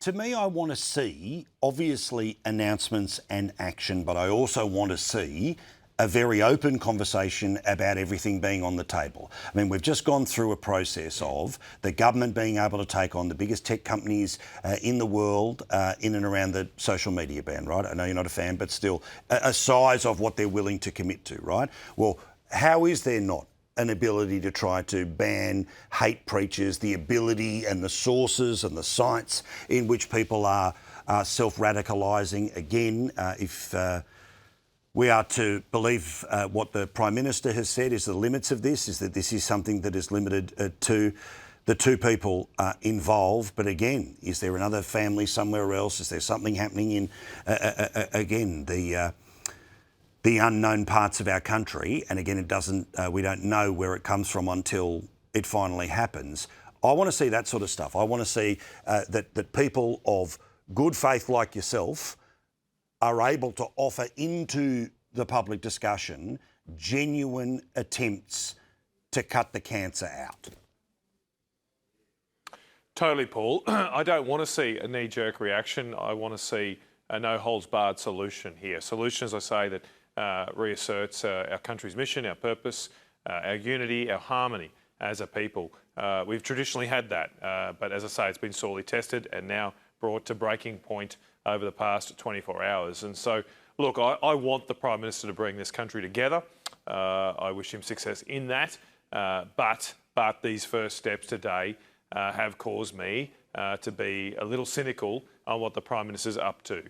To me, I want to see, obviously, announcements and action, but I also want to see a very open conversation about everything being on the table. I mean, we've just gone through a process of the government being able to take on the biggest tech companies in the world in and around the social media ban, right? I know you're not a fan, but still a size of what they're willing to commit to, right? Well, how is there not an ability to try to ban hate preachers, the ability and the sources and the sites in which people are self-radicalising? Again, if we are to believe what the Prime Minister has said is the limits of this, is that this is something that is limited to the two people involved. But again, is there another family somewhere else? Is there something happening in, again, the unknown parts of our country? And again, it doesn't. We don't know where it comes from until it finally happens. I want to see that sort of stuff. I want to see that people of good faith like yourself are able to offer into the public discussion genuine attempts to cut the cancer out. Totally, Paul. I don't want to see a knee-jerk reaction. I want to see a no-holds-barred solution here. Solution, as I say, that reasserts our country's mission, our purpose, our unity, our harmony as a people. We've traditionally had that, but as I say, it's been sorely tested and now brought to breaking point over the past 24 hours. And so, look, I want the Prime Minister to bring this country together. I wish him success in that. But these first steps today have caused me to be a little cynical on what the Prime Minister's up to.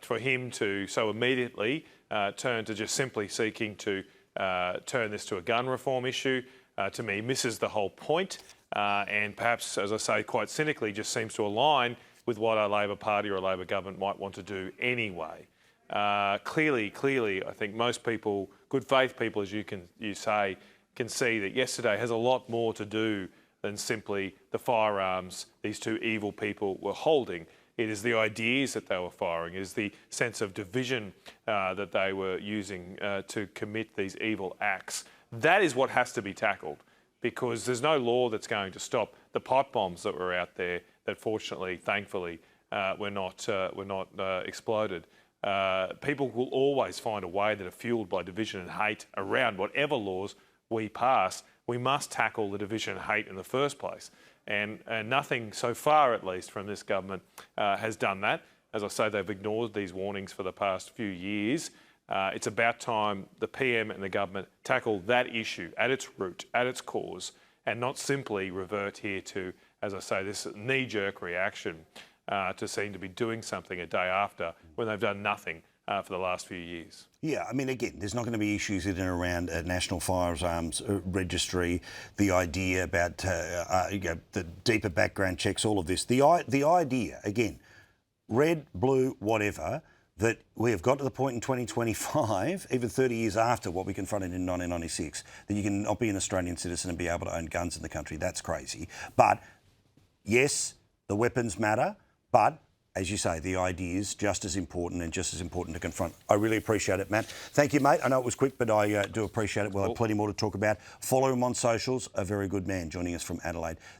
For him to so immediately turn to just simply seeking to turn this to a gun reform issue, to me, misses the whole point. And perhaps, as I say, quite cynically, just seems to align with what a Labor Party or a Labor government might want to do anyway. Clearly, I think most people, good faith people, as you say, can see that yesterday has a lot more to do than simply the firearms these two evil people were holding. It is the ideas that they were firing. It is the sense of division that they were using to commit these evil acts. That is what has to be tackled, because there's no law that's going to stop the pipe bombs that were out there that fortunately, thankfully, were not exploded. People will always find a way that are fueled by division and hate around whatever laws we pass. We must tackle the division and hate in the first place. And nothing, so far at least, from this government has done that. As I say, they've ignored these warnings for the past few years. It's about time the PM and the government tackle that issue at its root, at its cause, and not simply revert here to, as I say, this knee-jerk reaction to seem to be doing something a day after when they've done nothing for the last few years. Yeah, I mean, again, there's not going to be issues in and around a National Firearms Registry, the idea about the deeper background checks, all of this. The idea, again, red, blue, whatever, that we have got to the point in 2025, even 30 years after what we confronted in 1996, that you can not be an Australian citizen and be able to own guns in the country. That's crazy. But yes, the weapons matter, but as you say, the idea is just as important and just as important to confront. I really appreciate it, Matt. Thank you, mate. I know it was quick, but I do appreciate it. We'll have plenty more to talk about. Follow him on socials. A very good man joining us from Adelaide.